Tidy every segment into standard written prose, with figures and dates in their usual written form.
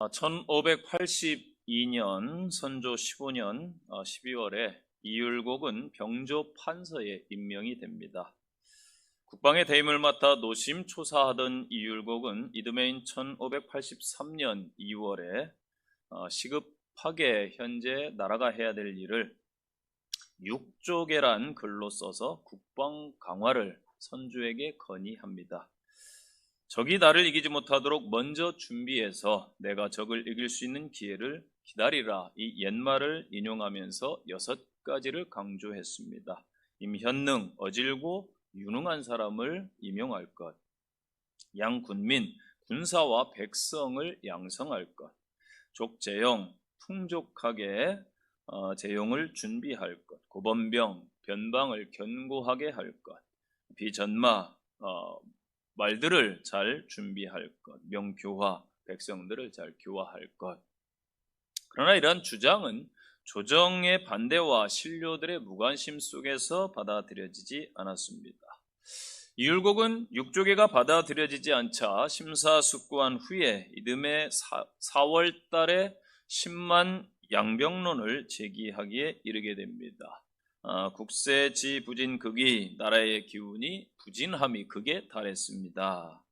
1582년 선조 15년 12월에 이율곡은 병조 판서에 임명이 됩니다. 국방의 대임을 맡아 노심초사하던 이율곡은 이듬해인 1583년 2월에 시급하게 현재 나라가 해야 될 일을 육조계란 글로 써서 국방 강화를 선조에게 건의합니다. 적이 나를 이기지 못하도록 먼저 준비해서 내가 적을 이길 수 있는 기회를 기다리라, 이 옛말을 인용하면서 6가지를 강조했습니다. 임현능, 어질고 유능한 사람을 임용할 것, 양군민, 군사와 백성을 양성할 것, 족재용, 풍족하게 재용을 준비할 것, 고번병, 변방을 견고하게 할 것, 비전마, 말들을 잘 준비할 것, 명교화, 백성들을 잘 교화할 것. 그러나 이러한 주장은 조정의 반대와 신료들의 무관심 속에서 받아들여지지 않았습니다. 이율곡은 육조계가 받아들여지지 않자 심사숙고한 후에 이듬해 4월 달에 10만 양병론을 제기하기에 이르게 됩니다. 국세지 부진극이, 나라의 기운이 부진함이 극에 달했습니다.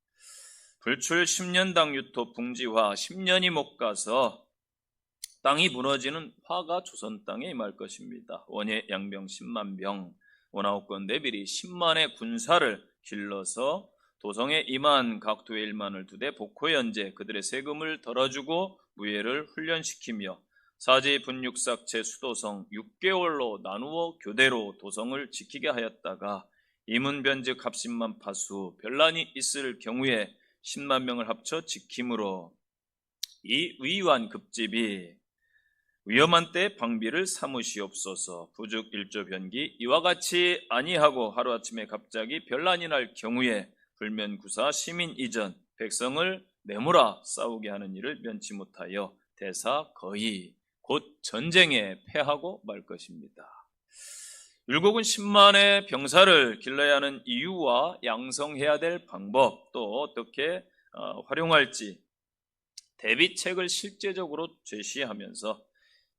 불출 10년당 유토 풍지화, 10년이 못 가서 땅이 무너지는 화가 조선 땅에 임할 것입니다. 원예 양병 10만 병, 원아홉건 내비리 10만의 군사를 길러서 도성에 임한 각도의 1만을 두되 복호연제, 그들의 세금을 덜어주고 무예를 훈련시키며 사지 분육삭체 수도성 6개월로 나누어 교대로 도성을 지키게 하였다가 이문변즉 합심만 파수, 변란이 있을 경우에 10만 명을 합쳐 지킴으로 이 위완 급집이 위험한 때 방비를 삼으시옵소서. 부죽 일조 변기 이와 같이 아니하고 하루아침에 갑자기 변란이 날 경우에 불면구사 시민 이전 백성을 내몰아 싸우게 하는 일을 면치 못하여 대사 거의 곧 전쟁에 패하고 말 것입니다. 율곡은 10만의 병사를 길러야 하는 이유와 양성해야 될 방법, 또 어떻게 활용할지 대비책을 실제적으로 제시하면서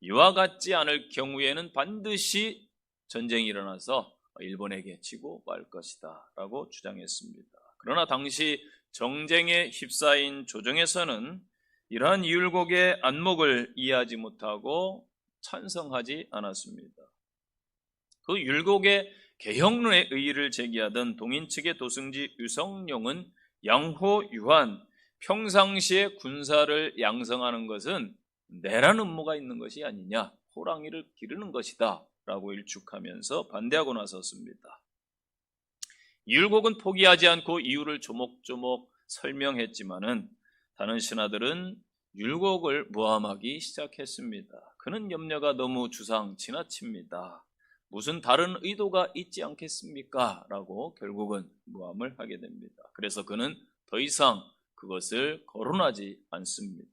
이와 같지 않을 경우에는 반드시 전쟁이 일어나서 일본에게 지고 말 것이다 라고 주장했습니다. 그러나 당시 정쟁에 휩싸인 조정에서는 이러한 이율곡의 안목을 이해하지 못하고 찬성하지 않았습니다. 그 율곡의 개혁론의 의의를 제기하던 동인 측의 도승지 유성룡은 양호유한, 평상시에 군사를 양성하는 것은 내란 음모가 있는 것이 아니냐, 호랑이를 기르는 것이다 라고 일축하면서 반대하고 나섰습니다. 이율곡은 포기하지 않고 이유를 조목조목 설명했지만은 다른 신하들은 율곡을 모함하기 시작했습니다. 그는 염려가 너무 지나칩니다. 무슨 다른 의도가 있지 않겠습니까? 라고 결국은 모함을 하게 됩니다. 그래서 그는 더 이상 그것을 거론하지 않습니다.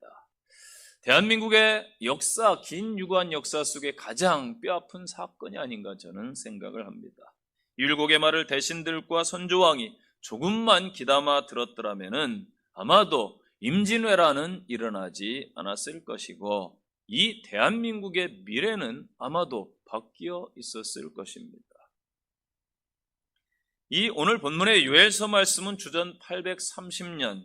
대한민국의 역사, 긴 유구한 역사 속에 가장 뼈아픈 사건이 아닌가 저는 생각을 합니다. 율곡의 말을 대신들과 선조왕이 조금만 귀담아 들었더라면은 아마도 임진왜란은 일어나지 않았을 것이고 이 대한민국의 미래는 아마도 바뀌어 있었을 것입니다. 이 오늘 본문의 요엘서 말씀은 주전 830년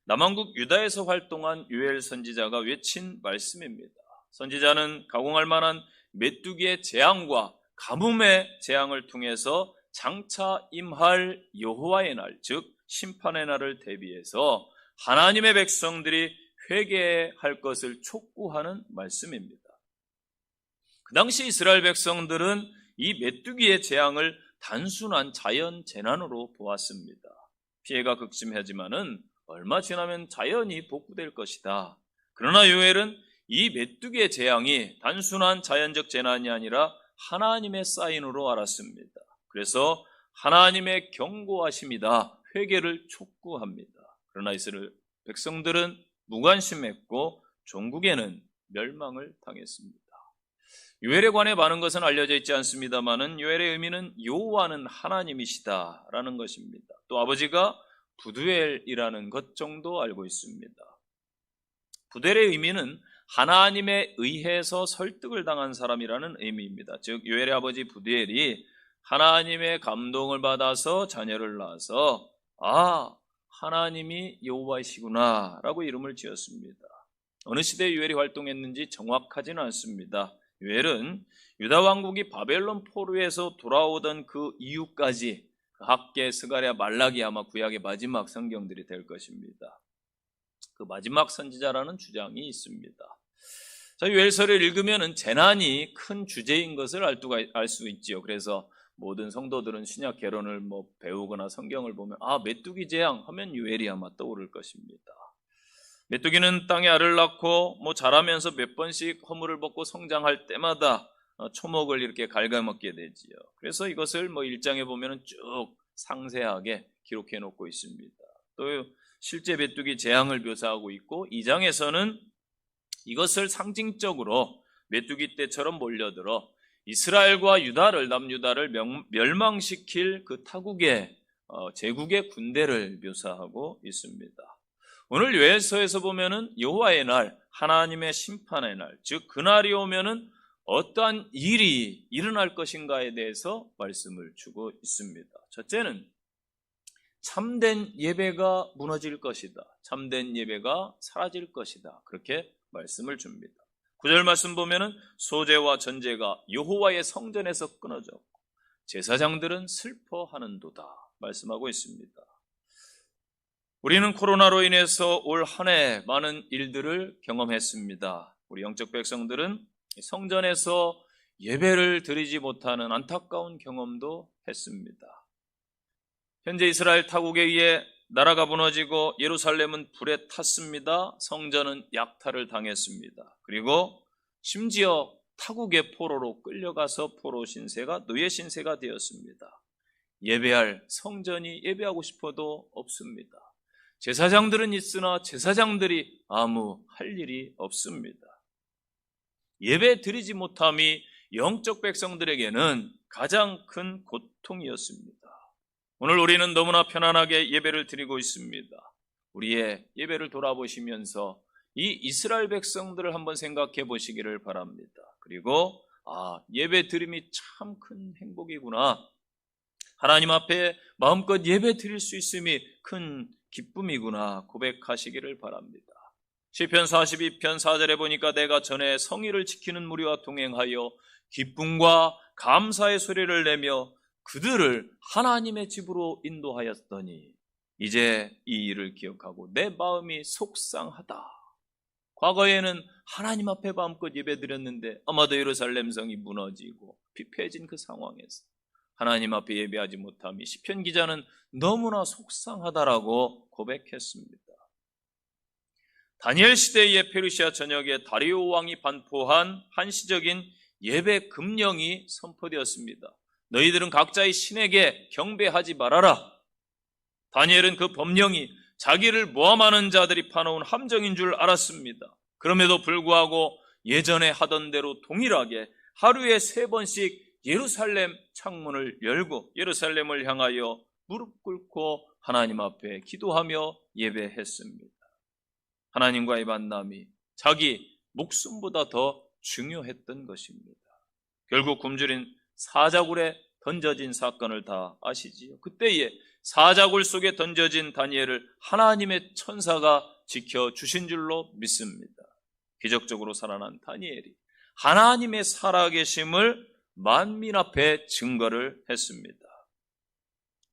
남한국 유다에서 활동한 요엘 선지자가 외친 말씀입니다. 선지자는 가공할 만한 메뚜기의 재앙과 가뭄의 재앙을 통해서 장차 임할 여호와의 날, 즉 심판의 날을 대비해서 하나님의 백성들이 회개할 것을 촉구하는 말씀입니다. 그 당시 이스라엘 백성들은 이 메뚜기의 재앙을 단순한 자연 재난으로 보았습니다. 피해가 극심하지만은 얼마 지나면 자연이 복구될 것이다. 그러나 요엘은 이 메뚜기의 재앙이 단순한 자연적 재난이 아니라 하나님의 사인으로 알았습니다. 그래서 하나님의 경고하심이다, 회개를 촉구합니다. 그러나 이스라엘 백성들은 무관심했고 종국에는 멸망을 당했습니다. 요엘에 관해 많은 것은 알려져 있지 않습니다만은 요엘의 의미는 여호와는 하나님이시다라는 것입니다. 또 아버지가 부두엘이라는 것 정도 알고 있습니다. 부델의 의미는 하나님에 의해서 설득을 당한 사람이라는 의미입니다. 즉 요엘의 아버지 부델이 하나님의 감동을 받아서 자녀를 낳아서 하나님이 여호와이시구나 라고 이름을 지었습니다. 어느 시대에 요엘이 활동했는지 정확하지는 않습니다. 요엘은 유다 왕국이 바벨론 포로에서 돌아오던 그 이후까지 학개, 스가랴, 말라기 아마 구약의 마지막 성경들이 될 것입니다. 그 마지막 선지자라는 주장이 있습니다. 자, 요엘서를 읽으면은 재난이 큰 주제인 것을 알 수 있지요. 그래서 모든 성도들은 신약 개론을 배우거나 성경을 보면 메뚜기 재앙 하면 요엘이 아마 떠오를 것입니다. 메뚜기는 땅에 알을 낳고 자라면서 몇 번씩 허물을 벗고 성장할 때마다 초목을 이렇게 갉아먹게 되지요. 그래서 이것을 1장에 보면은 쭉 상세하게 기록해 놓고 있습니다. 또 실제 메뚜기 재앙을 묘사하고 있고 2장에서는 이것을 상징적으로 메뚜기 떼처럼 몰려들어 이스라엘과 유다를 남유다를 멸망시킬 그 타국의 제국의 군대를 묘사하고 있습니다. 오늘 요엘서에서 보면은 여호와의 날, 하나님의 심판의 날, 즉 그날이 오면은 어떠한 일이 일어날 것인가에 대해서 말씀을 주고 있습니다. 첫째는 참된 예배가 무너질 것이다. 참된 예배가 사라질 것이다. 그렇게 말씀을 줍니다. 9절 말씀 보면은 소제와 전제가 여호와의 성전에서 끊어졌고 제사장들은 슬퍼하는도다 말씀하고 있습니다. 우리는 코로나로 인해서 올 한 해 많은 일들을 경험했습니다. 우리 영적 백성들은 성전에서 예배를 드리지 못하는 안타까운 경험도 했습니다. 현재 이스라엘 타국에 의해 나라가 무너지고 예루살렘은 불에 탔습니다. 성전은 약탈을 당했습니다. 그리고 심지어 타국의 포로로 끌려가서 포로 신세가 노예 신세가 되었습니다. 예배할 성전이 예배하고 싶어도 없습니다. 제사장들은 있으나 제사장들이 아무 할 일이 없습니다. 예배 드리지 못함이 영적 백성들에게는 가장 큰 고통이었습니다. 오늘 우리는 너무나 편안하게 예배를 드리고 있습니다. 우리의 예배를 돌아보시면서 이 이스라엘 백성들을 한번 생각해 보시기를 바랍니다. 그리고 예배 드림이 참 큰 행복이구나. 하나님 앞에 마음껏 예배 드릴 수 있음이 큰 기쁨이구나 고백하시기를 바랍니다. 시편 42편 4절에 보니까 내가 전에 성의를 지키는 무리와 동행하여 기쁨과 감사의 소리를 내며 그들을 하나님의 집으로 인도하였더니 이제 이 일을 기억하고 내 마음이 속상하다. 과거에는 하나님 앞에 마음껏 예배드렸는데 아마도 예루살렘 성이 무너지고 피폐해진 그 상황에서 하나님 앞에 예배하지 못함이 시편 기자는 너무나 속상하다라고 고백했습니다. 다니엘 시대의 페르시아 전역에 다리오 왕이 반포한 한시적인 예배 금령이 선포되었습니다. 너희들은 각자의 신에게 경배하지 말아라. 다니엘은 그 법령이 자기를 모함하는 자들이 파놓은 함정인 줄 알았습니다. 그럼에도 불구하고 예전에 하던 대로 동일하게 하루에 3번씩 예루살렘 창문을 열고 예루살렘을 향하여 무릎 꿇고 하나님 앞에 기도하며 예배했습니다. 하나님과의 만남이 자기 목숨보다 더 중요했던 것입니다. 결국 굶주린 사자굴에 던져진 사건을 다 아시지요. 그때에 사자굴 속에 던져진 다니엘을 하나님의 천사가 지켜주신 줄로 믿습니다. 기적적으로 살아난 다니엘이 하나님의 살아계심을 만민 앞에 증거를 했습니다.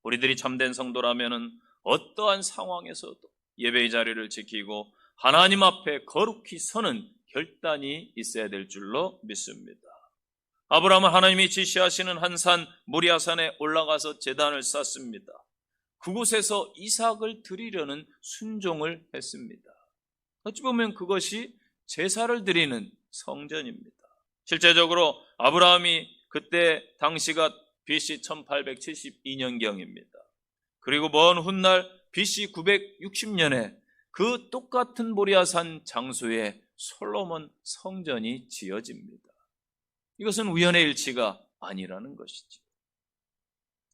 우리들이 참된 성도라면 어떠한 상황에서도 예배의 자리를 지키고 하나님 앞에 거룩히 서는 결단이 있어야 될 줄로 믿습니다. 아브라함은 하나님이 지시하시는 한 산 모리아산에 올라가서 제단을 쌓습니다. 그곳에서 이삭을 드리려는 순종을 했습니다. 어찌 보면 그것이 제사를 드리는 성전입니다. 실제적으로 아브라함이 그때 당시가 BC 1872년경입니다. 그리고 먼 훗날 BC 960년에 그 똑같은 모리아산 장소에 솔로몬 성전이 지어집니다. 이것은 우연의 일치가 아니라는 것이죠.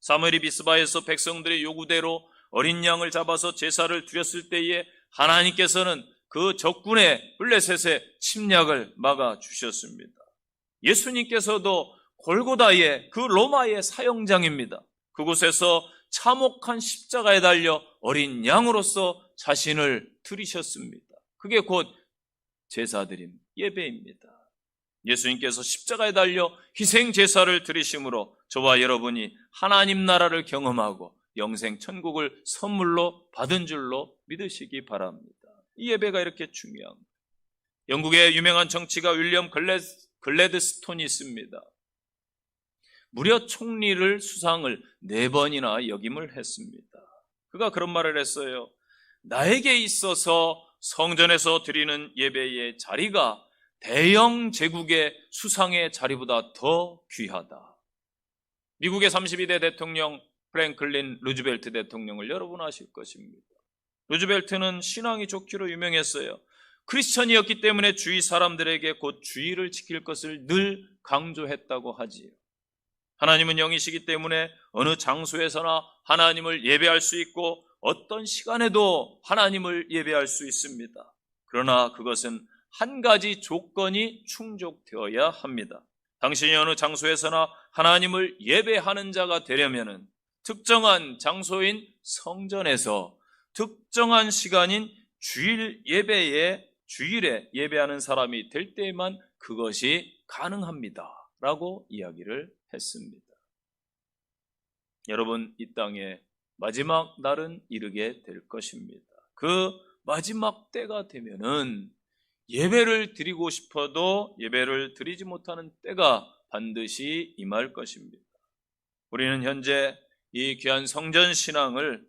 사무엘이 미스바에서 백성들의 요구대로 어린 양을 잡아서 제사를 드렸을 때에 하나님께서는 그 적군의 블레셋의 침략을 막아주셨습니다. 예수님께서도 골고다의 그 로마의 사형장입니다. 그곳에서 참혹한 십자가에 달려 어린 양으로서 자신을 드리셨습니다. 그게 곧 제사드림, 예배입니다. 예수님께서 십자가에 달려 희생 제사를 드리심으로 저와 여러분이 하나님 나라를 경험하고 영생 천국을 선물로 받은 줄로 믿으시기 바랍니다. 이 예배가 이렇게 중요한 거예요. 영국의 유명한 정치가 윌리엄 글래드스톤이 있습니다. 무려 총리를 수상을 4번이나 역임을 했습니다. 그가 그런 말을 했어요. 나에게 있어서 성전에서 드리는 예배의 자리가 대영 제국의 수상의 자리보다 더 귀하다. 미국의 32대 대통령 프랭클린 루즈벨트 대통령을 여러분 아실 것입니다. 루즈벨트는 신앙이 좋기로 유명했어요. 크리스천이었기 때문에 주위 사람들에게 곧 주의를 지킬 것을 늘 강조했다고 하지요. 하나님은 영이시기 때문에 어느 장소에서나 하나님을 예배할 수 있고 어떤 시간에도 하나님을 예배할 수 있습니다. 그러나 그것은 한 가지 조건이 충족되어야 합니다. 당신이 어느 장소에서나 하나님을 예배하는 자가 되려면은 특정한 장소인 성전에서 특정한 시간인 주일에 예배하는 사람이 될 때에만 그것이 가능합니다. 라고 이야기를 했습니다. 여러분, 이 땅에 마지막 날은 이르게 될 것입니다. 그 마지막 때가 되면은 예배를 드리고 싶어도 예배를 드리지 못하는 때가 반드시 임할 것입니다. 우리는 현재 이 귀한 성전신앙을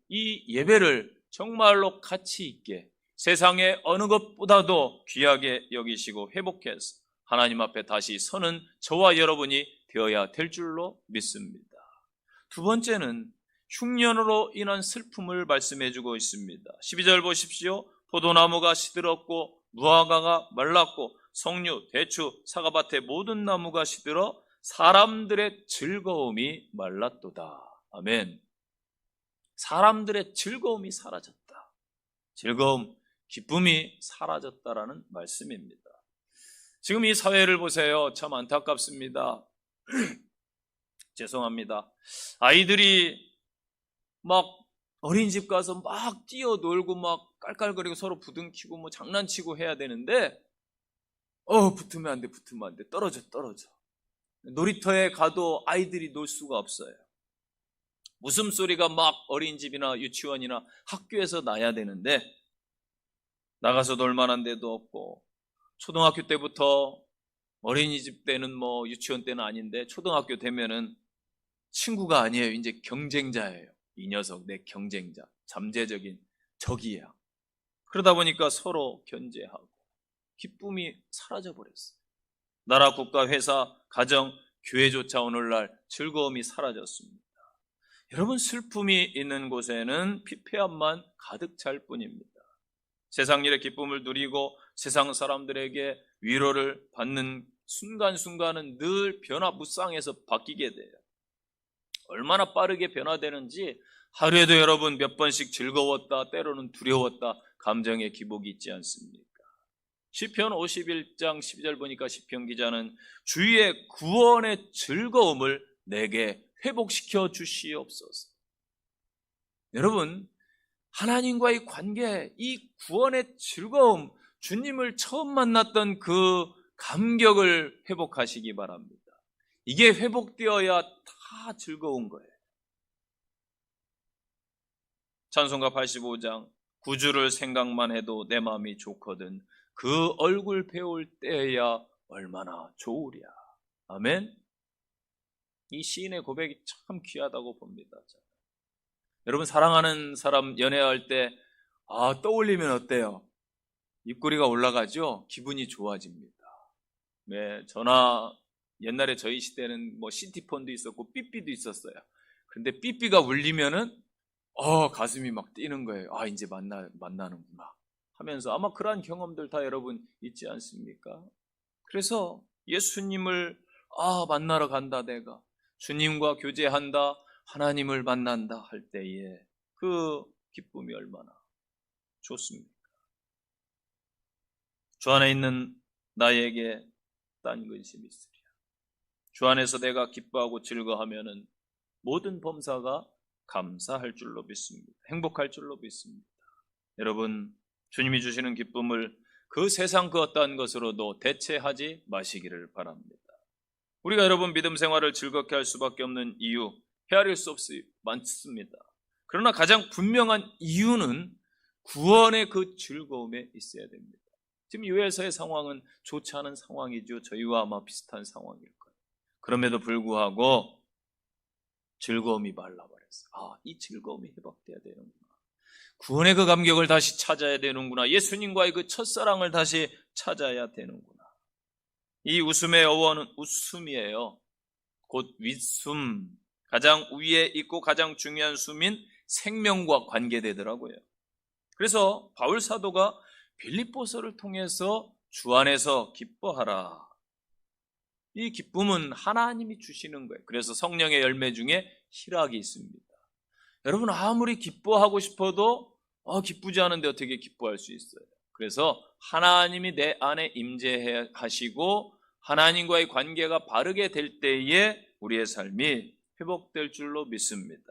이 예배를 정말로 가치 있게 세상의 어느 것보다도 귀하게 여기시고 회복해서 하나님 앞에 다시 서는 저와 여러분이 되어야 될 줄로 믿습니다. 두 번째는 흉년으로 인한 슬픔을 말씀해 주고 있습니다. 12절 보십시오. 포도나무가 시들었고 무화과가 말랐고 석류, 대추, 사과밭의 모든 나무가 시들어 사람들의 즐거움이 말랐도다. 아멘. 사람들의 즐거움이 사라졌다. 즐거움, 기쁨이 사라졌다라는 말씀입니다. 지금 이 사회를 보세요. 참 안타깝습니다. 죄송합니다. 아이들이 막 어린이집 가서 막 뛰어놀고 막 깔깔거리고 서로 부둥키고 장난치고 해야 되는데 붙으면 안 돼, 떨어져. 놀이터에 가도 아이들이 놀 수가 없어요. 웃음소리가 막 어린이집이나 유치원이나 학교에서 나야 되는데 나가서 놀 만한 데도 없고, 초등학교 때부터 어린이집 때는 유치원 때는 아닌데 초등학교 되면은 친구가 아니에요. 이제 경쟁자예요. 이 녀석 내 경쟁자, 잠재적인 적이야. 그러다 보니까 서로 견제하고 기쁨이 사라져버렸어요. 나라, 국가, 회사, 가정, 교회조차 오늘날 즐거움이 사라졌습니다. 여러분, 슬픔이 있는 곳에는 피폐함만 가득 찰 뿐입니다. 세상 일의 기쁨을 누리고 세상 사람들에게 위로를 받는 순간순간은 늘 변화무쌍해서 바뀌게 돼요. 얼마나 빠르게 변화되는지 하루에도 여러분 몇 번씩 즐거웠다, 때로는 두려웠다, 감정의 기복이 있지 않습니까? 시편 51장 12절 보니까 시편 기자는 주의 구원의 즐거움을 내게 회복시켜 주시옵소서. 여러분, 하나님과의 관계, 이 구원의 즐거움, 주님을 처음 만났던 그 감격을 회복하시기 바랍니다. 이게 회복되어야 다 즐거운 거예요. 찬송가 85장, 구주를 생각만 해도 내 마음이 좋거든 그 얼굴 배울 때야 얼마나 좋으랴. 아멘. 이 시인의 고백이 참 귀하다고 봅니다. 여러분, 사랑하는 사람 연애할 때 떠올리면 어때요? 입꼬리가 올라가죠? 기분이 좋아집니다. 네, 옛날에 저희 시대는 시티폰도 있었고 삐삐도 있었어요. 근데 삐삐가 울리면은 가슴이 막 뛰는 거예요. 이제 만나는구나 하면서. 아마 그러한 경험들 다 여러분 있지 않습니까? 그래서 예수님을 만나러 간다, 내가 주님과 교제한다, 하나님을 만난다 할 때에 그 기쁨이 얼마나. 좋습니까? 주 안에 있는 나에게 딴 근심이 있으랴. 주 안에서 내가 기뻐하고 즐거하면은 모든 범사가 감사할 줄로 믿습니다. 행복할 줄로 믿습니다. 여러분, 주님이 주시는 기쁨을 그 세상 그 어떠한 것으로도 대체하지 마시기를 바랍니다. 우리가 여러분 믿음 생활을 즐겁게 할 수밖에 없는 이유, 헤아릴 수 없이 많습니다. 그러나 가장 분명한 이유는 구원의 그 즐거움에 있어야 됩니다. 지금 유에서의 상황은 좋지 않은 상황이죠. 저희와 아마 비슷한 상황일 거예요. 그럼에도 불구하고 즐거움이 말라버렸어요. 이 즐거움이 회복돼야 되는구나. 구원의 그 감격을 다시 찾아야 되는구나. 예수님과의 그 첫사랑을 다시 찾아야 되는구나. 이 웃음의 어원은 웃음이에요. 곧 윗숨, 가장 위에 있고 가장 중요한 숨인 생명과 관계되더라고요. 그래서 바울 사도가 빌립보서를 통해서 주 안에서 기뻐하라. 이 기쁨은 하나님이 주시는 거예요. 그래서 성령의 열매 중에 희락이 있습니다. 여러분 아무리 기뻐하고 싶어도 기쁘지 않은데 어떻게 기뻐할 수 있어요? 그래서 하나님이 내 안에 임재하시고 하나님과의 관계가 바르게 될 때에 우리의 삶이 회복될 줄로 믿습니다.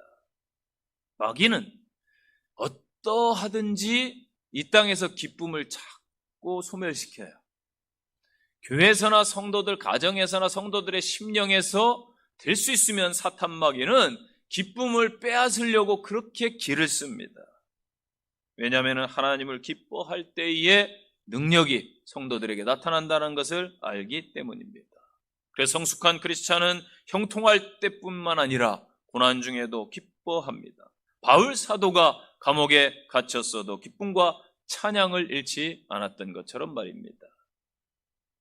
마귀는 어떠하든지 이 땅에서 기쁨을 자꾸 소멸시켜요. 교회에서나 성도들, 가정에서나 성도들의 심령에서 될 수 있으면 사탄 마귀는 기쁨을 빼앗으려고 그렇게 길을 씁니다. 왜냐하면 하나님을 기뻐할 때에 능력이 성도들에게 나타난다는 것을 알기 때문입니다. 그래서 성숙한 크리스찬은 형통할 때뿐만 아니라 고난 중에도 기뻐합니다. 바울 사도가 감옥에 갇혔어도 기쁨과 찬양을 잃지 않았던 것처럼 말입니다.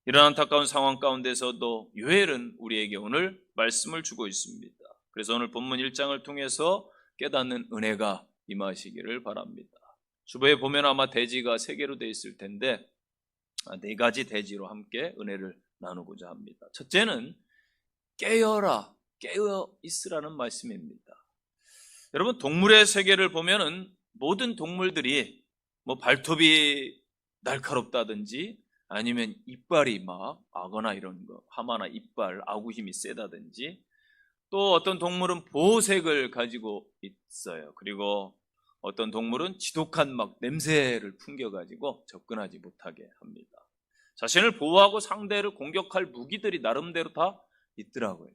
이런 안타까운 상황 가운데서도 요엘은 우리에게 오늘 말씀을 주고 있습니다. 그래서 오늘 본문 1장을 통해서 깨닫는 은혜가 임하시기를 바랍니다. 주보에 보면 아마 대지가 3개로 되어 있을 텐데 4가지 대지로 함께 은혜를 나누고자 합니다. 첫째는 깨어라, 깨어 있으라는 말씀입니다. 여러분 동물의 세계를 보면은 모든 동물들이 발톱이 날카롭다든지 아니면 이빨이 막 악어나 이런 거, 하마나 이빨, 아구 힘이 세다든지 또 어떤 동물은 보호색을 가지고 있어요. 그리고 어떤 동물은 지독한 냄새를 풍겨가지고 접근하지 못하게 합니다. 자신을 보호하고 상대를 공격할 무기들이 나름대로 다 있더라고요.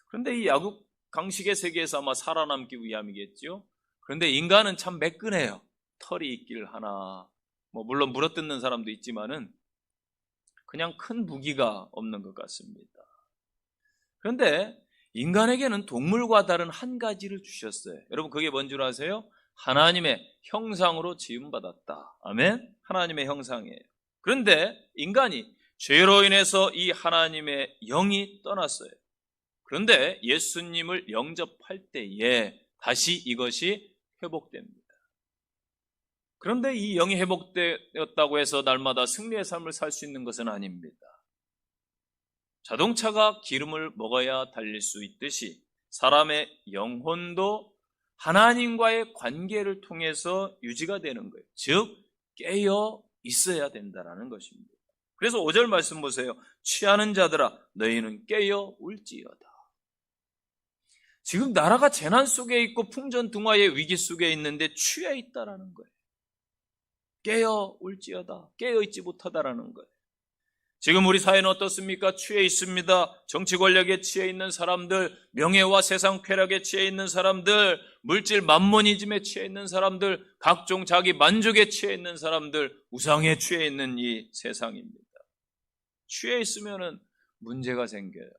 그런데 이 야구강식의 세계에서 아마 살아남기 위함이겠죠. 그런데 인간은 참 매끈해요. 털이 있길 하나, 물론 물어뜯는 사람도 있지만은 그냥 큰 무기가 없는 것 같습니다. 그런데 인간에게는 동물과 다른 한 가지를 주셨어요. 여러분 그게 뭔 줄 아세요? 하나님의 형상으로 지음받았다. 아멘? 하나님의 형상이에요. 그런데 인간이 죄로 인해서 이 하나님의 영이 떠났어요. 그런데 예수님을 영접할 때에 다시 이것이 회복됩니다. 그런데 이 영이 회복되었다고 해서 날마다 승리의 삶을 살 수 있는 것은 아닙니다. 자동차가 기름을 먹어야 달릴 수 있듯이 사람의 영혼도 하나님과의 관계를 통해서 유지가 되는 거예요. 즉 깨어 있어야 된다는 것입니다. 그래서 5절 말씀 보세요. 취하는 자들아 너희는 깨어 울지어다. 지금 나라가 재난 속에 있고 풍전등화의 위기 속에 있는데 취해 있다라는 거예요. 깨어 울지어다. 깨어 있지 못하다라는 거예요. 지금 우리 사회는 어떻습니까? 취해 있습니다. 정치 권력에 취해 있는 사람들, 명예와 세상 쾌락에 취해 있는 사람들, 물질 만모니즘에 취해 있는 사람들, 각종 자기 만족에 취해 있는 사람들, 우상에 취해 있는 이 세상입니다. 취해 있으면은 문제가 생겨요.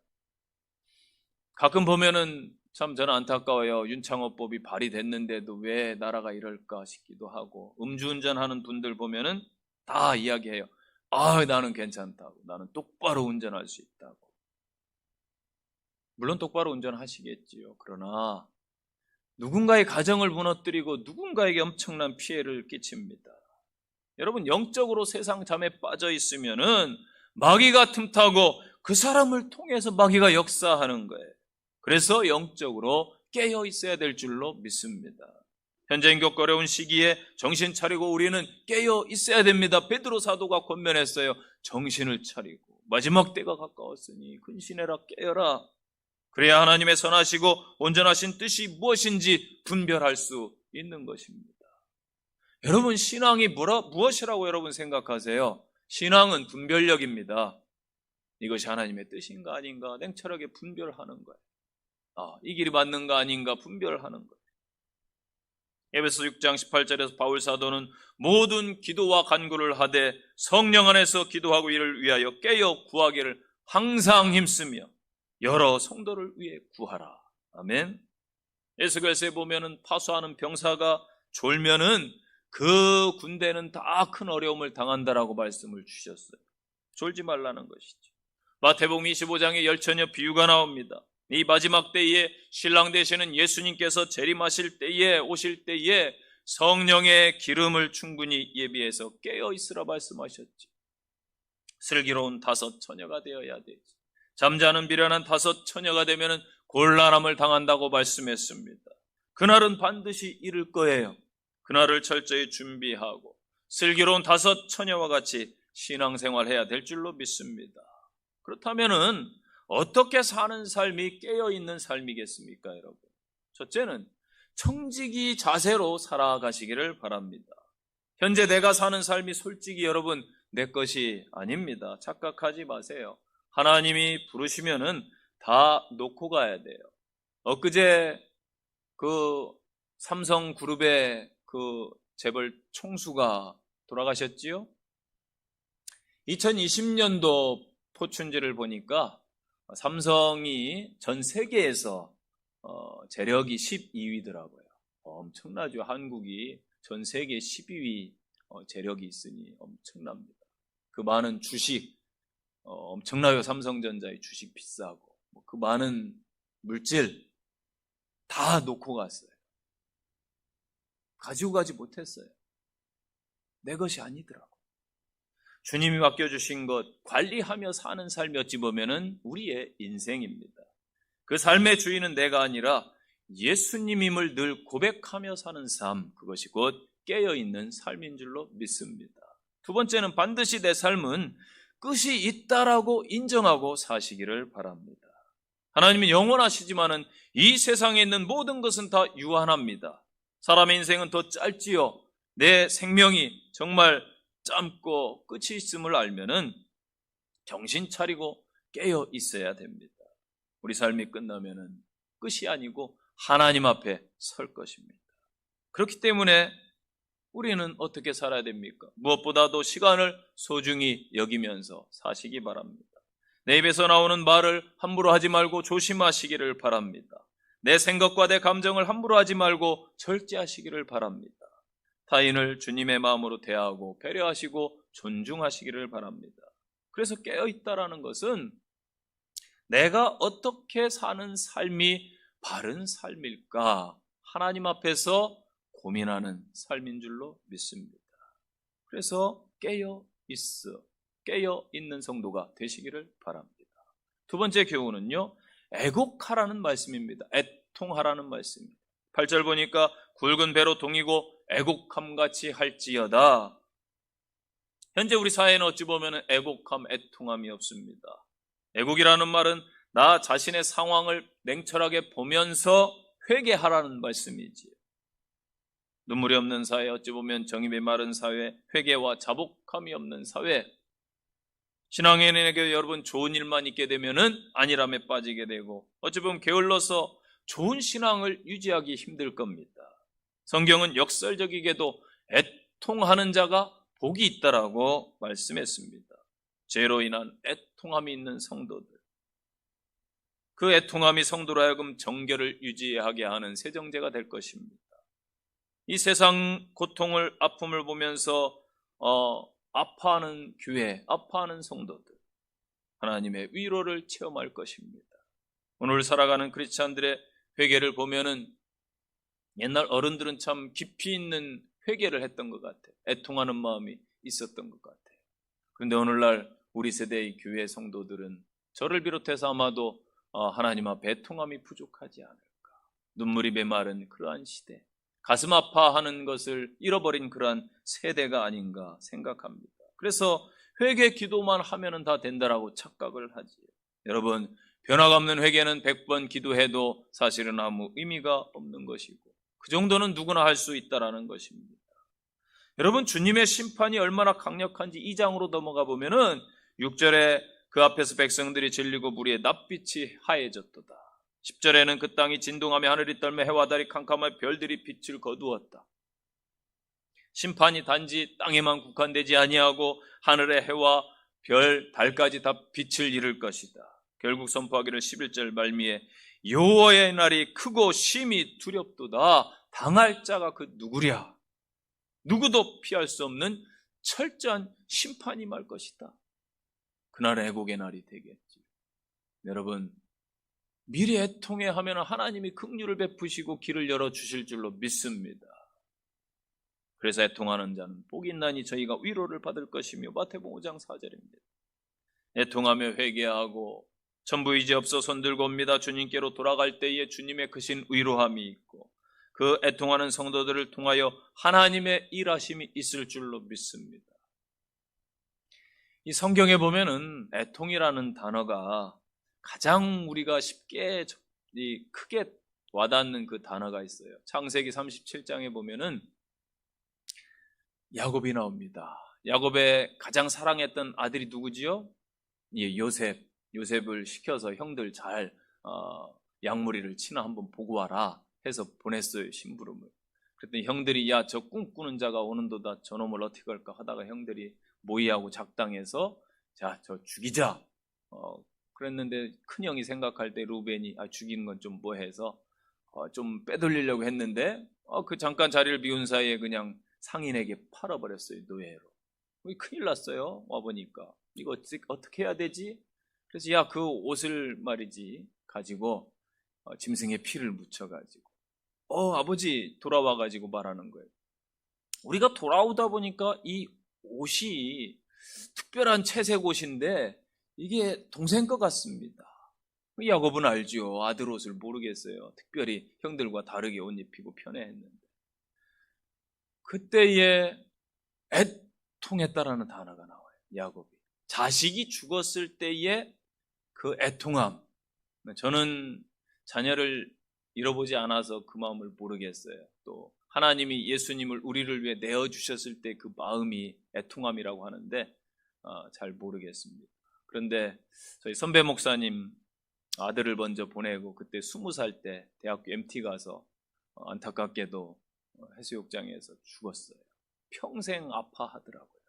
가끔 보면은 참 저는 안타까워요. 윤창호법이 발의됐는데도 왜 나라가 이럴까 싶기도 하고, 음주운전하는 분들 보면은 다 이야기해요. 나는 괜찮다고. 나는 똑바로 운전할 수 있다고. 물론 똑바로 운전하시겠지요. 그러나 누군가의 가정을 무너뜨리고 누군가에게 엄청난 피해를 끼칩니다. 여러분 영적으로 세상 잠에 빠져 있으면은 마귀가 틈타고 그 사람을 통해서 마귀가 역사하는 거예요. 그래서 영적으로 깨어 있어야 될 줄로 믿습니다. 현재 인격 어려운 시기에 정신 차리고 우리는 깨어 있어야 됩니다. 베드로 사도가 권면했어요. 정신을 차리고 마지막 때가 가까웠으니 근신해라, 깨어라. 그래야 하나님의 선하시고 온전하신 뜻이 무엇인지 분별할 수 있는 것입니다. 여러분, 신앙이 무엇이라고 여러분 생각하세요? 신앙은 분별력입니다. 이것이 하나님의 뜻인가 아닌가 냉철하게 분별하는 거예요. 이 길이 맞는가 아닌가 분별하는 거예요. 에베소 6장 18절에서 바울 사도는 모든 기도와 간구를 하되 성령 안에서 기도하고 이를 위하여 깨어 구하기를 항상 힘쓰며 여러 성도를 위해 구하라. 아멘. 에스겔서에 보면은 파수하는 병사가 졸면은 그 군대는 다 큰 어려움을 당한다라고 말씀을 주셨어요. 졸지 말라는 것이죠. 마태복음 25장에 열처녀 비유가 나옵니다. 이 마지막 때에 신랑 되시는 예수님께서 재림하실 때에 오실 때에 성령의 기름을 충분히 예비해서 깨어 있으라 말씀하셨지. 슬기로운 5 처녀가 되어야 되지. 잠자는 미련한 5 처녀가 되면은 곤란함을 당한다고 말씀했습니다. 그날은 반드시 이를 거예요. 그날을 철저히 준비하고 슬기로운 5 처녀와 같이 신앙생활해야 될 줄로 믿습니다. 그렇다면은 어떻게 사는 삶이 깨어있는 삶이겠습니까, 여러분? 첫째는 청지기 자세로 살아가시기를 바랍니다. 현재 내가 사는 삶이 솔직히 여러분 내 것이 아닙니다. 착각하지 마세요. 하나님이 부르시면은 다 놓고 가야 돼요. 엊그제 그 삼성그룹의 그 재벌 총수가 돌아가셨지요? 2020년도 포춘지를 보니까 삼성이 전 세계에서 재력이 12위더라고요. 엄청나죠. 한국이 전 세계 12위 재력이 있으니 엄청납니다. 그 많은 주식, 엄청나요. 삼성전자의 주식 비싸고 그 많은 물질 다 놓고 갔어요. 가지고 가지 못했어요. 내 것이 아니더라고. 주님이 맡겨주신 것 관리하며 사는 삶이 어찌 보면은 우리의 인생입니다. 그 삶의 주인은 내가 아니라 예수님임을 늘 고백하며 사는 삶, 그것이 곧 깨어있는 삶인 줄로 믿습니다. 두 번째는 반드시 내 삶은 끝이 있다라고 인정하고 사시기를 바랍니다. 하나님은 영원하시지만은 이 세상에 있는 모든 것은 다 유한합니다. 사람의 인생은 더 짧지요. 내 생명이 정말 짧고 끝이 있음을 알면은 정신 차리고 깨어 있어야 됩니다. 우리 삶이 끝나면은 끝이 아니고 하나님 앞에 설 것입니다. 그렇기 때문에 우리는 어떻게 살아야 됩니까? 무엇보다도 시간을 소중히 여기면서 사시기 바랍니다. 내 입에서 나오는 말을 함부로 하지 말고 조심하시기를 바랍니다. 내 생각과 내 감정을 함부로 하지 말고 절제하시기를 바랍니다. 타인을 주님의 마음으로 대하고 배려하시고 존중하시기를 바랍니다. 그래서 깨어있다라는 것은 내가 어떻게 사는 삶이 바른 삶일까 하나님 앞에서 고민하는 삶인 줄로 믿습니다. 그래서 깨어있는 성도가 되시기를 바랍니다. 두 번째 교훈은요, 애곡하라는 말씀입니다. 애통하라는 말씀입니다. 8절 보니까 굵은 배로 동이고 애곡함같이 할지어다. 현재 우리 사회는 어찌 보면 애곡함, 애통함이 없습니다. 애곡이라는 말은 나 자신의 상황을 냉철하게 보면서 회개하라는 말씀이지요. 눈물이 없는 사회, 어찌 보면 정입이 마른 사회, 회개와 자복함이 없는 사회, 신앙인에게 여러분 좋은 일만 있게 되면은 안일함에 빠지게 되고 어찌 보면 게을러서 좋은 신앙을 유지하기 힘들 겁니다. 성경은 역설적이게도 애통하는 자가 복이 있다라고 말씀했습니다. 죄로 인한 애통함이 있는 성도들, 그 애통함이 성도로 하여금 정결을 유지하게 하는 세정제가 될 것입니다. 이 세상 고통을, 아픔을 보면서 아파하는 교회, 아파하는 성도들, 하나님의 위로를 체험할 것입니다. 오늘 살아가는 크리스찬들의 회개를 보면은 옛날 어른들은 참 깊이 있는 회개를 했던 것 같아요. 애통하는 마음이 있었던 것 같아요. 그런데 오늘날 우리 세대의 교회 성도들은 저를 비롯해서 아마도 하나님 앞에 애통함이 부족하지 않을까. 눈물이 메마른 그러한 시대, 가슴 아파하는 것을 잃어버린 그러한 세대가 아닌가 생각합니다. 그래서 회개 기도만 하면은 다 된다라고 착각을 하지. 여러분, 변화가 없는 회개는 100번 기도해도 사실은 아무 의미가 없는 것이고, 그 정도는 누구나 할 수 있다라는 것입니다. 여러분, 주님의 심판이 얼마나 강력한지 2장으로 넘어가 보면은 6절에 그 앞에서 백성들이 질리고 무리의 낯빛이 하얘졌도다. 10절에는 그 땅이 진동하며 하늘이 떨며 해와 달이 캄캄하며 별들이 빛을 거두었다. 심판이 단지 땅에만 국한되지 아니하고 하늘의 해와 별, 달까지 다 빛을 잃을 것이다. 결국 선포하기를 11절 말미에 여호와의 날이 크고 심히 두렵도다. 당할 자가 그 누구랴. 누구도 피할 수 없는 철저한 심판이 말 것이다. 그날 애곡의 날이 되겠지. 여러분, 미리 애통해 하면 하나님이 긍휼을 베푸시고 길을 열어주실 줄로 믿습니다. 그래서 애통하는 자는 복이 있나니 저희가 위로를 받을 것이며 마태복음 5장 4절입니다. 애통하며 회개하고 전부 이제 없어 손들고 옵니다. 주님께로 돌아갈 때에 주님의 크신 위로함이 있고 그 애통하는 성도들을 통하여 하나님의 일하심이 있을 줄로 믿습니다. 이 성경에 보면은 애통이라는 단어가 가장 우리가 쉽게 크게 와닿는 그 단어가 있어요. 창세기 37장에 보면은 야곱이 나옵니다. 야곱의 가장 사랑했던 아들이 누구지요? 예, 요셉. 요셉을 시켜서 형들 잘 양무리를 치나 한번 보고 와라 해서 보냈어요, 심부름을. 그랬더니 형들이 야, 저 꿈꾸는 자가 오는도다. 저놈을 어떻게 할까 하다가 형들이 모의하고 작당해서 자, 저 죽이자. 그랬는데 큰형이 생각할 때 루벤이 죽이는 건 좀 뭐해서 좀 빼돌리려고 했는데 그 잠깐 자리를 비운 사이에 그냥 상인에게 팔아버렸어요, 노예로. 큰일 났어요. 와보니까 이거 어떻게 해야 되지? 그래서 야, 그 옷을 말이지 가지고 짐승의 피를 묻혀가지고 아버지 돌아와가지고 말하는 거예요. 우리가 돌아오다 보니까 이 옷이 특별한 채색 옷인데 이게 동생 것 같습니다. 야곱은 알죠. 아들 옷을 모르겠어요. 특별히 형들과 다르게 옷 입히고 편애했는데 그때에 애통했다라는 단어가 나와요. 야곱이 자식이 죽었을 때의 그 애통함. 저는 자녀를 잃어보지 않아서 그 마음을 모르겠어요. 또 하나님이 예수님을 우리를 위해 내어주셨을 때 그 마음이 애통함이라고 하는데 잘 모르겠습니다. 그런데 저희 선배 목사님 아들을 먼저 보내고 그때 20살 때 대학교 MT 가서 안타깝게도 해수욕장에서 죽었어요. 평생 아파하더라고요.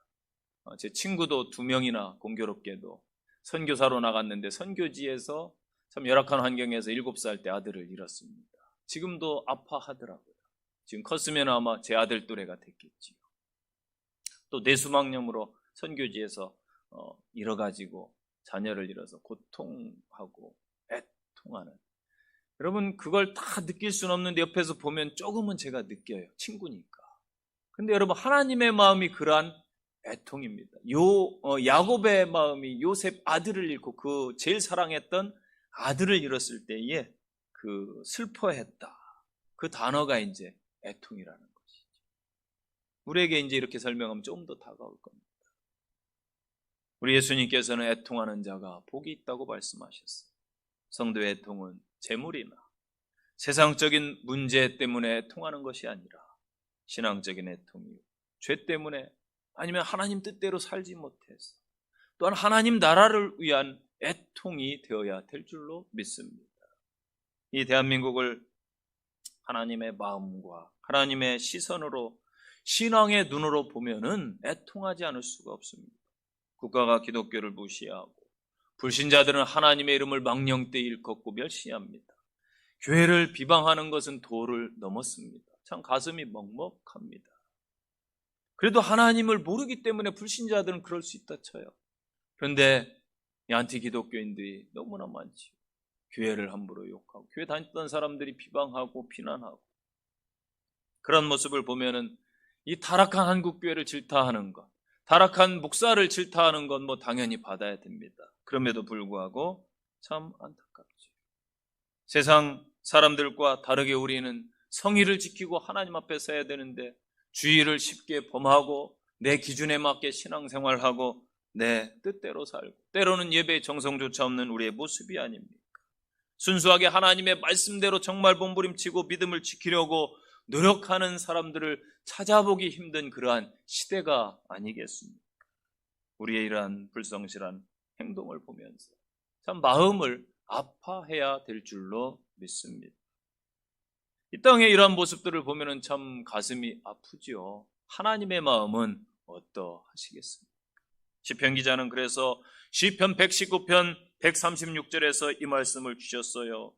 제 친구도 2명이나 공교롭게도 선교사로 나갔는데 선교지에서 참 열악한 환경에서 7살 때 아들을 잃었습니다. 지금도 아파하더라고요. 지금 컸으면 아마 제 아들 또래가 됐겠지요. 또 뇌수막염으로 선교지에서 잃어가지고 자녀를 잃어서 고통하고 애통하는. 여러분, 그걸 다 느낄 수는 없는데 옆에서 보면 조금은 제가 느껴요. 친구니까. 근데 여러분, 하나님의 마음이 그러한 애통입니다. 야곱의 마음이 요셉 아들을 잃고 그 제일 사랑했던 아들을 잃었을 때에 그 슬퍼했다. 그 단어가 이제 애통이라는 것이죠. 우리에게 이제 이렇게 설명하면 좀 더 다가올 겁니다. 우리 예수님께서는 애통하는 자가 복이 있다고 말씀하셨어요. 성도의 애통은 재물이나 세상적인 문제 때문에 애통하는 것이 아니라 신앙적인 애통이요, 죄 때문에 아니면 하나님 뜻대로 살지 못해서 또한 하나님 나라를 위한 애통이 되어야 될 줄로 믿습니다. 이 대한민국을 하나님의 마음과 하나님의 시선으로 신앙의 눈으로 보면은 애통하지 않을 수가 없습니다. 국가가 기독교를 무시하고 불신자들은 하나님의 이름을 망령되이 일컫고 멸시합니다. 교회를 비방하는 것은 도를 넘었습니다. 참 가슴이 먹먹합니다. 그래도 하나님을 모르기 때문에 불신자들은 그럴 수 있다 쳐요. 그런데 이 안티 기독교인들이 너무나 많지. 교회를 함부로 욕하고 교회 다녔던 사람들이 비방하고 비난하고 그런 모습을 보면은 이 타락한 한국교회를 질타하는 것, 타락한 목사를 질타하는 건 뭐 당연히 받아야 됩니다. 그럼에도 불구하고 참 안타깝죠. 세상 사람들과 다르게 우리는 성의를 지키고 하나님 앞에 서야 되는데 주의를 쉽게 범하고 내 기준에 맞게 신앙생활하고 내 뜻대로 살고 때로는 예배의 정성조차 없는 우리의 모습이 아닙니까? 순수하게 하나님의 말씀대로 정말 몸부림치고 믿음을 지키려고 노력하는 사람들을 찾아보기 힘든 그러한 시대가 아니겠습니까? 우리의 이러한 불성실한 행동을 보면서 참 마음을 아파해야 될 줄로 믿습니다. 이 땅에 이러한 모습들을 보면 참 가슴이 아프지요. 하나님의 마음은 어떠하시겠습니까? 시편 기자는 그래서 시편 119편 136절에서 이 말씀을 주셨어요.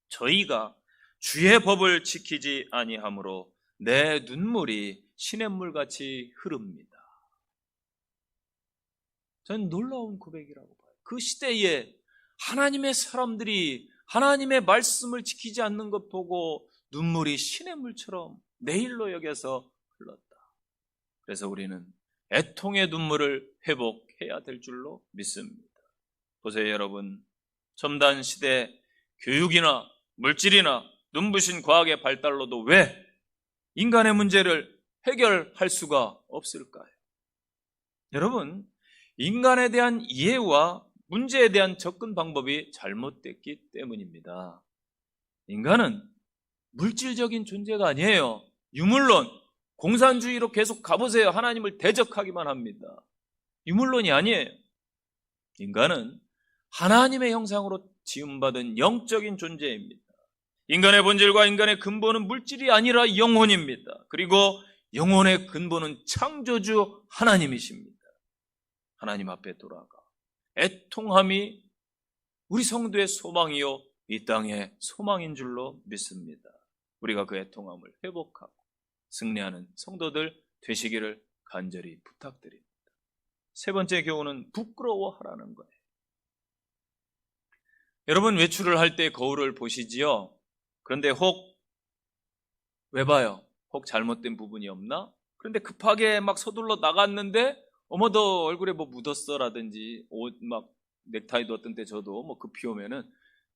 저희가 주의 법을 지키지 아니하므로 내 눈물이 시냇물같이 흐릅니다. 저는 놀라운 고백이라고 봐요. 그 시대에 하나님의 사람들이 하나님의 말씀을 지키지 않는 것 보고 눈물이 시냇물처럼 내일로 여겨서 흘렀다. 그래서 우리는 애통의 눈물을 회복해야 될 줄로 믿습니다. 보세요, 여러분. 첨단 시대 교육이나 물질이나 눈부신 과학의 발달로도 왜 인간의 문제를 해결할 수가 없을까요? 여러분, 인간에 대한 이해와 문제에 대한 접근 방법이 잘못됐기 때문입니다. 인간은 물질적인 존재가 아니에요. 유물론, 공산주의로 계속 가보세요. 하나님을 대적하기만 합니다. 유물론이 아니에요. 인간은 하나님의 형상으로 지음받은 영적인 존재입니다. 인간의 본질과 인간의 근본은 물질이 아니라 영혼입니다. 그리고 영혼의 근본은 창조주 하나님이십니다. 하나님 앞에 돌아가 애통함이 우리 성도의 소망이요 이 땅의 소망인 줄로 믿습니다. 우리가 그 애통함을 회복하고 승리하는 성도들 되시기를 간절히 부탁드립니다. 세 번째 교훈은 부끄러워하라는 거예요. 여러분, 외출을 할 때 거울을 보시지요? 그런데 혹 왜 봐요? 혹 잘못된 부분이 없나? 그런데 급하게 막 서둘러 나갔는데 어머 너 얼굴에 뭐 묻었어 라든지 옷 막 넥타이도 어떤 때 저도 뭐 급히 오면은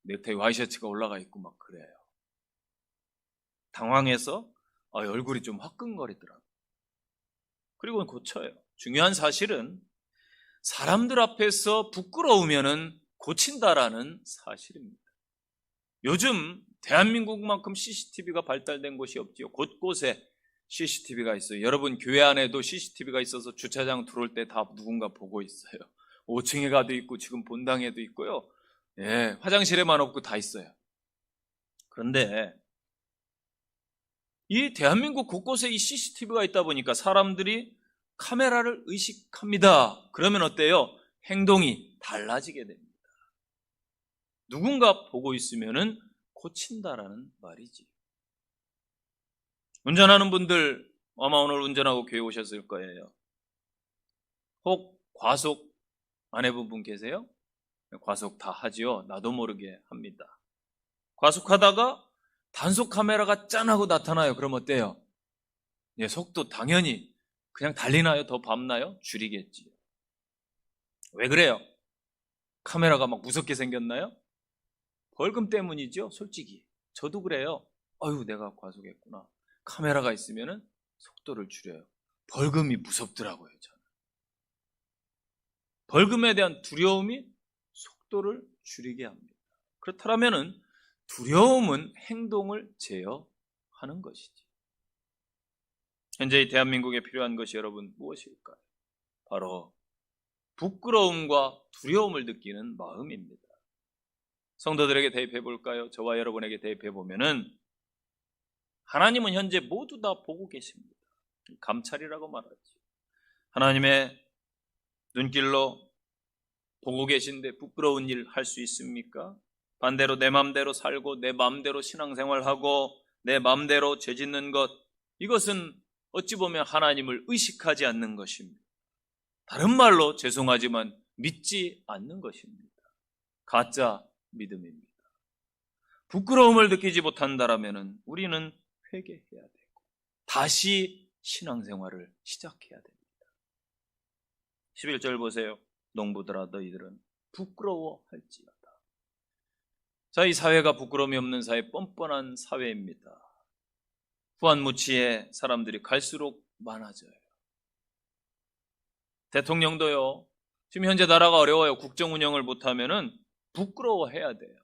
넥타이 와이셔츠가 올라가 있고 막 그래요. 당황해서 얼굴이 좀 화끈거리더라고요. 그리고 고쳐요. 중요한 사실은 사람들 앞에서 부끄러우면은 고친다라는 사실입니다. 요즘 대한민국만큼 CCTV가 발달된 곳이 없지요. 곳곳에 CCTV가 있어요. 여러분 교회 안에도 CCTV가 있어서 주차장 들어올 때 다 누군가 보고 있어요. 5층에 가도 있고 지금 본당에도 있고요. 예, 화장실에만 없고 다 있어요. 그런데 이 대한민국 곳곳에 이 CCTV가 있다 보니까 사람들이 카메라를 의식합니다. 그러면 어때요? 행동이 달라지게 됩니다. 누군가 보고 있으면은 고친다라는 말이지. 운전하는 분들 아마 오늘 운전하고 교회 오셨을 거예요. 혹 과속 안 해본 분 계세요? 과속 다 하지요. 나도 모르게 합니다. 과속하다가 단속 카메라가 짠하고 나타나요. 그럼 어때요? 예, 속도 당연히 그냥 달리나요? 더 밟나요? 줄이겠지요. 왜 그래요? 카메라가 막 무섭게 생겼나요? 벌금 때문이죠. 솔직히 저도 그래요. 아유 내가 과속했구나. 카메라가 있으면은 속도를 줄여요. 벌금이 무섭더라고요. 저는 벌금에 대한 두려움이 속도를 줄이게 합니다. 그렇다면은 두려움은 행동을 제어하는 것이지. 현재 이 대한민국에 필요한 것이 여러분 무엇일까요? 바로 부끄러움과 두려움을 느끼는 마음입니다. 성도들에게 대입해 볼까요? 저와 여러분에게 대입해 보면은 하나님은 현재 모두 다 보고 계십니다. 감찰이라고 말하지. 하나님의 눈길로 보고 계신데 부끄러운 일 할 수 있습니까? 반대로 내 마음대로 살고 내 마음대로 신앙생활하고 내 마음대로 죄 짓는 것, 이것은 어찌 보면 하나님을 의식하지 않는 것입니다. 다른 말로 죄송하지만 믿지 않는 것입니다. 가짜 믿음입니다. 부끄러움을 느끼지 못한다라면 우리는 회개해야 되고 다시 신앙생활을 시작해야 됩니다. 11절 보세요. 농부들아 너희들은 부끄러워할지어다. 자, 이 사회가 부끄러움이 없는 사회, 뻔뻔한 사회입니다. 후한무치에 사람들이 갈수록 많아져요. 대통령도요, 지금 현재 나라가 어려워요. 국정 운영을 못하면은 부끄러워해야 돼요.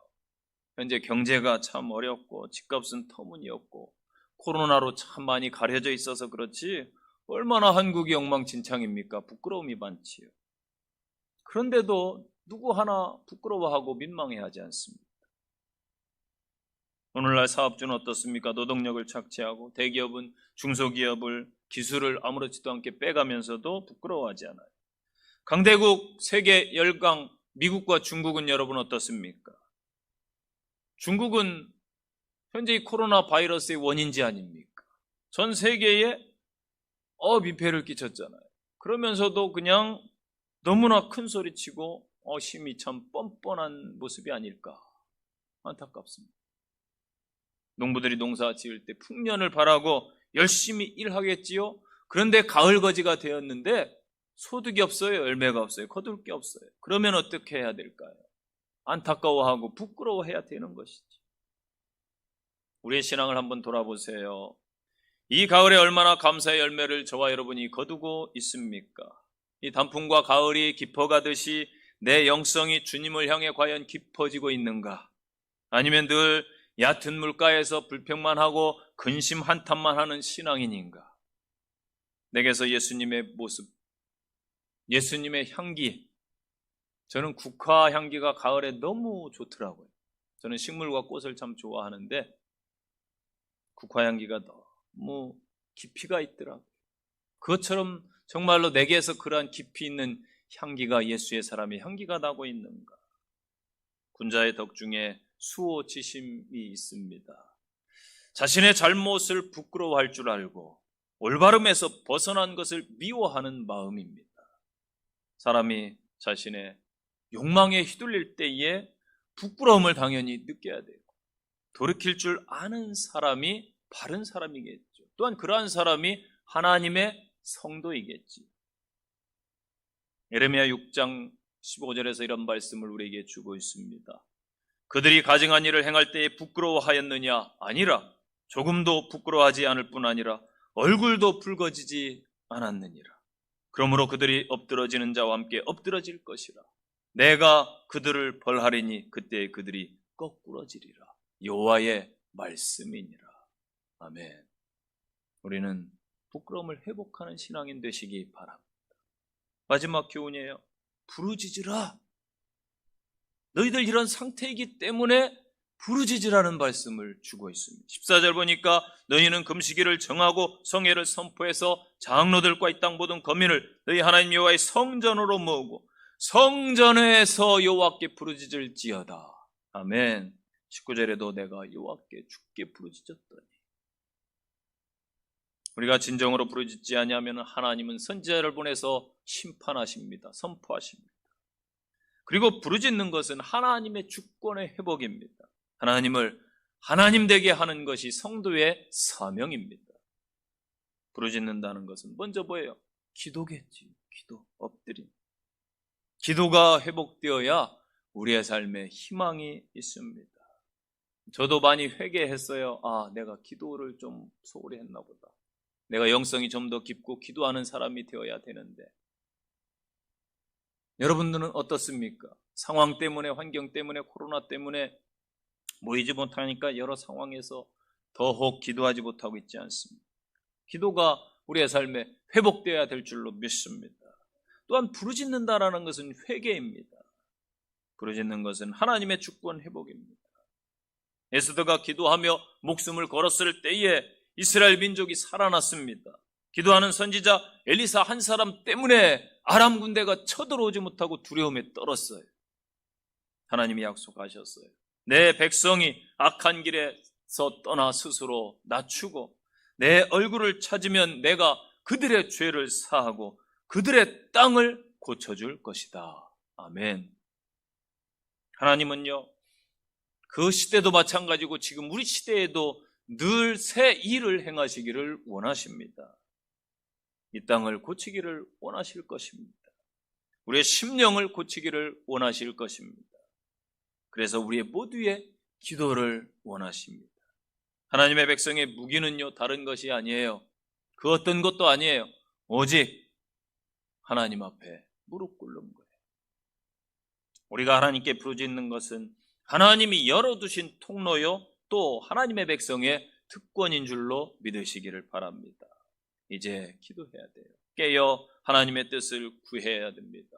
현재 경제가 참 어렵고 집값은 터무니없고 코로나로 참 많이 가려져 있어서 그렇지 얼마나 한국이 엉망진창입니까? 부끄러움이 많지요. 그런데도 누구 하나 부끄러워하고 민망해하지 않습니다. 오늘날 사업주는 어떻습니까? 노동력을 착취하고 대기업은 중소기업을 기술을 아무렇지도 않게 빼가면서도 부끄러워하지 않아요. 강대국 세계 열강 미국과 중국은 여러분 어떻습니까? 중국은 현재 이 코로나 바이러스의 원인지 아닙니까? 전 세계에 민폐를 끼쳤잖아요. 그러면서도 그냥 너무나 큰 소리치고 힘이 참 뻔뻔한 모습이 아닐까 안타깝습니다. 농부들이 농사 지을 때 풍년을 바라고 열심히 일하겠지요. 그런데 가을거지가 되었는데 소득이 없어요. 열매가 없어요. 거둘 게 없어요. 그러면 어떻게 해야 될까요? 안타까워하고 부끄러워해야 되는 것이지. 우리의 신앙을 한번 돌아보세요. 이 가을에 얼마나 감사의 열매를 저와 여러분이 거두고 있습니까? 이 단풍과 가을이 깊어가듯이 내 영성이 주님을 향해 과연 깊어지고 있는가? 아니면 늘 얕은 물가에서 불평만 하고 근심 한탄만 하는 신앙인인가? 내게서 예수님의 모습, 예수님의 향기, 저는 국화 향기가 가을에 너무 좋더라고요. 저는 식물과 꽃을 참 좋아하는데 국화 향기가 너무 깊이가 있더라고요. 그것처럼 정말로 내게서 그러한 깊이 있는 향기가 예수의 사람의 향기가 나고 있는가? 군자의 덕 중에 수호지심이 있습니다. 자신의 잘못을 부끄러워할 줄 알고 올바름에서 벗어난 것을 미워하는 마음입니다. 사람이 자신의 욕망에 휘둘릴 때에 부끄러움을 당연히 느껴야 되고 돌이킬 줄 아는 사람이 바른 사람이겠죠. 또한 그러한 사람이 하나님의 성도이겠지. 예레미야 6장 15절에서 이런 말씀을 우리에게 주고 있습니다. 그들이 가증한 일을 행할 때에 부끄러워하였느냐? 아니라 조금도 부끄러워하지 않을 뿐 아니라 얼굴도 붉어지지 않았느니라. 그러므로 그들이 엎드러지는 자와 함께 엎드러질 것이라. 내가 그들을 벌하리니 그때 그들이 거꾸러지리라. 여호와의 말씀이니라. 아멘. 우리는 부끄러움을 회복하는 신앙인 되시기 바랍니다. 마지막 교훈이에요. 부르짖으라. 너희들 이런 상태이기 때문에 부르짖으라는 말씀을 주고 있습니다. 14절 보니까 너희는 금식일을 정하고 성회를 선포해서 장로들과 이 땅 모든 거민을 너희 하나님 여호와의 성전으로 모으고 성전에서 여호와께 부르짖을지어다. 아멘. 19절에도 내가 여호와께 주께 부르짖었더니 우리가 진정으로 부르짖지 아니하면 하나님은 선지자를 보내서 심판하십니다. 선포하십니다. 그리고 부르짖는 것은 하나님의 주권의 회복입니다. 하나님을 하나님 되게 하는 것이 성도의 사명입니다. 부르짖는다는 것은 먼저 뭐예요? 기도겠지. 기도, 엎드림. 기도가 회복되어야 우리의 삶에 희망이 있습니다. 저도 많이 회개했어요. 내가 기도를 좀 소홀히 했나 보다. 내가 영성이 좀 더 깊고 기도하는 사람이 되어야 되는데. 여러분들은 어떻습니까? 상황 때문에, 환경 때문에, 코로나 때문에 모이지 못하니까 여러 상황에서 더욱 기도하지 못하고 있지 않습니다. 기도가 우리의 삶에 회복되어야 될 줄로 믿습니다. 또한 부르짖는다라는 것은 회개입니다. 부르짖는 것은 하나님의 주권 회복입니다. 에스더가 기도하며 목숨을 걸었을 때에 이스라엘 민족이 살아났습니다. 기도하는 선지자 엘리사 한 사람 때문에 아람 군대가 쳐들어오지 못하고 두려움에 떨었어요. 하나님이 약속하셨어요. 내 백성이 악한 길에서 떠나 스스로 낮추고 내 얼굴을 찾으면 내가 그들의 죄를 사하고 그들의 땅을 고쳐줄 것이다. 아멘. 하나님은요, 그 시대도 마찬가지고 지금 우리 시대에도 늘 새 일을 행하시기를 원하십니다. 이 땅을 고치기를 원하실 것입니다. 우리의 심령을 고치기를 원하실 것입니다. 그래서 우리의 모두의 기도를 원하십니다. 하나님의 백성의 무기는요, 다른 것이 아니에요. 그 어떤 것도 아니에요. 오직 하나님 앞에 무릎 꿇는 거예요. 우리가 하나님께 부르짖는 것은 하나님이 열어두신 통로요, 또 하나님의 백성의 특권인 줄로 믿으시기를 바랍니다. 이제 기도해야 돼요. 깨어 하나님의 뜻을 구해야 됩니다.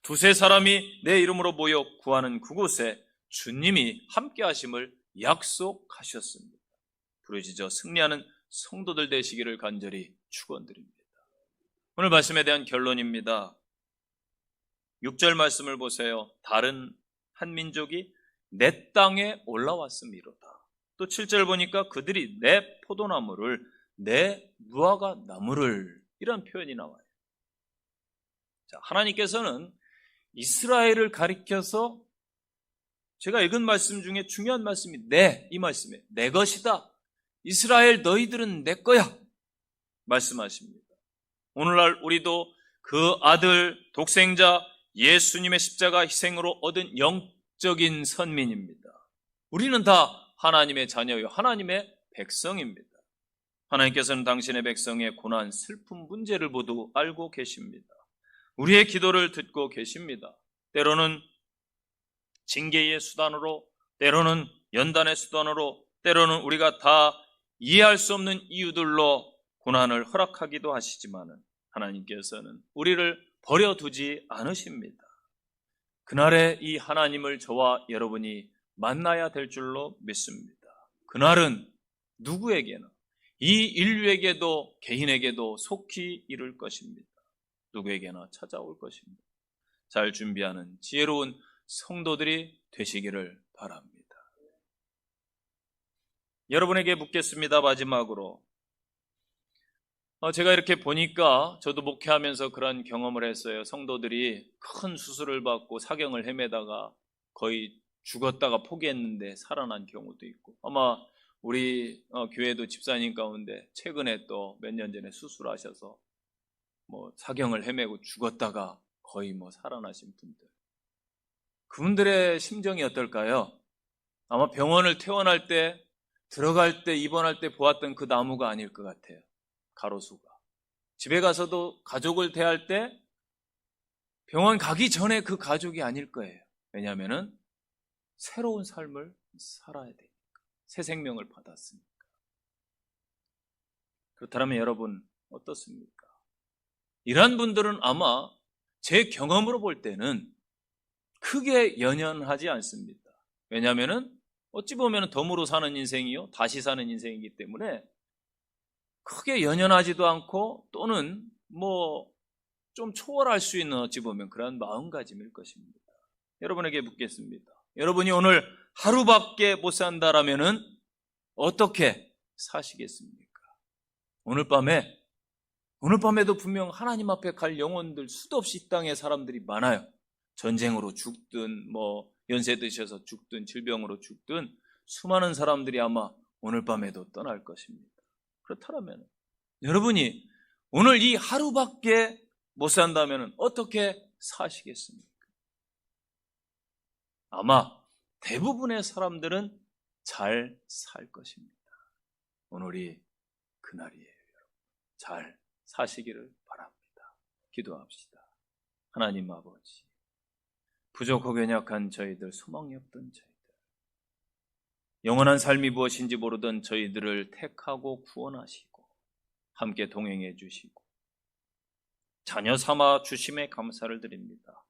두세 사람이 내 이름으로 모여 구하는 그곳에 주님이 함께 하심을 약속하셨습니다. 부르짖어 승리하는 성도들 되시기를 간절히 축원드립니다. 오늘 말씀에 대한 결론입니다. 6절 말씀을 보세요. 다른 한 민족이 내 땅에 올라왔음이로다. 또 7절 보니까 그들이 내 포도나무를, 내 무화과 나무를, 이런 표현이 나와요. 자, 하나님께서는 이스라엘을 가리켜서 제가 읽은 말씀 중에 중요한 말씀이 이 말씀이에요. 내 것이다. 이스라엘 너희들은 내 거야. 말씀하십니다. 오늘날 우리도 그 아들 독생자 예수님의 십자가 희생으로 얻은 영적인 선민입니다. 우리는 다 하나님의 자녀요, 하나님의 백성입니다. 하나님께서는 당신의 백성의 고난, 슬픔, 문제를 모두 알고 계십니다. 우리의 기도를 듣고 계십니다. 때로는 징계의 수단으로, 때로는 연단의 수단으로, 때로는 우리가 다 이해할 수 없는 이유들로 고난을 허락하기도 하시지만 하나님께서는 우리를 버려두지 않으십니다. 그날에 이 하나님을 저와 여러분이 만나야 될 줄로 믿습니다. 그날은 누구에게나, 이 인류에게도 개인에게도 속히 이룰 것입니다. 누구에게나 찾아올 것입니다. 잘 준비하는 지혜로운 성도들이 되시기를 바랍니다. 여러분에게 묻겠습니다. 마지막으로 제가 이렇게 보니까 저도 목회하면서 그런 경험을 했어요. 성도들이 큰 수술을 받고 사경을 헤매다가 거의 죽었다가 포기했는데 살아난 경우도 있고, 아마 우리 교회도 집사님 가운데 최근에 또 몇 년 전에 수술하셔서 사경을 헤매고 죽었다가 거의 살아나신 분들, 그분들의 심정이 어떨까요? 아마 병원을 퇴원할 때, 들어갈 때, 입원할 때 보았던 그 나무가 아닐 것 같아요. 가로수가. 집에 가서도 가족을 대할 때 병원 가기 전에 그 가족이 아닐 거예요. 왜냐하면 새로운 삶을 살아야 되니까. 새 생명을 받았으니까. 그렇다면 여러분 어떻습니까? 이런 분들은 아마 제 경험으로 볼 때는 크게 연연하지 않습니다. 왜냐하면 어찌 보면 덤으로 사는 인생이요, 다시 사는 인생이기 때문에 크게 연연하지도 않고, 또는 좀 초월할 수 있는 어찌 보면 그런 마음가짐일 것입니다. 여러분에게 묻겠습니다. 여러분이 오늘 하루밖에 못 산다라면은 어떻게 사시겠습니까? 오늘 밤에도 분명 하나님 앞에 갈 영혼들 수도 없이 이 땅에 사람들이 많아요. 전쟁으로 죽든 연세 드셔서 죽든 질병으로 죽든 수많은 사람들이 아마 오늘 밤에도 떠날 것입니다. 그렇다면 여러분이 오늘 이 하루밖에 못 산다면 어떻게 사시겠습니까? 아마 대부분의 사람들은 잘 살 것입니다. 오늘이 그날이에요. 여러분. 잘 사시기를 바랍니다. 기도합시다. 하나님 아버지, 부족하고 연약한 저희들, 소망이 없던 저희들, 영원한 삶이 무엇인지 모르던 저희들을 택하고 구원하시고 함께 동행해 주시고 자녀 삼아 주심에 감사를 드립니다.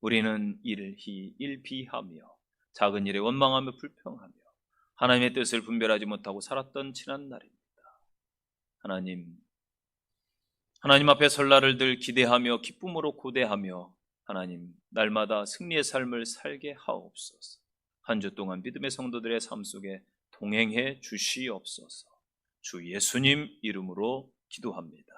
우리는 일비하며 작은 일에 원망하며 불평하며 하나님의 뜻을 분별하지 못하고 살았던 지난 날입니다. 하나님 앞에 설날을 늘 기대하며 기쁨으로 고대하며 하나님, 날마다 승리의 삶을 살게 하옵소서. 한 주 동안 믿음의 성도들의 삶 속에 동행해 주시옵소서. 주 예수님 이름으로 기도합니다.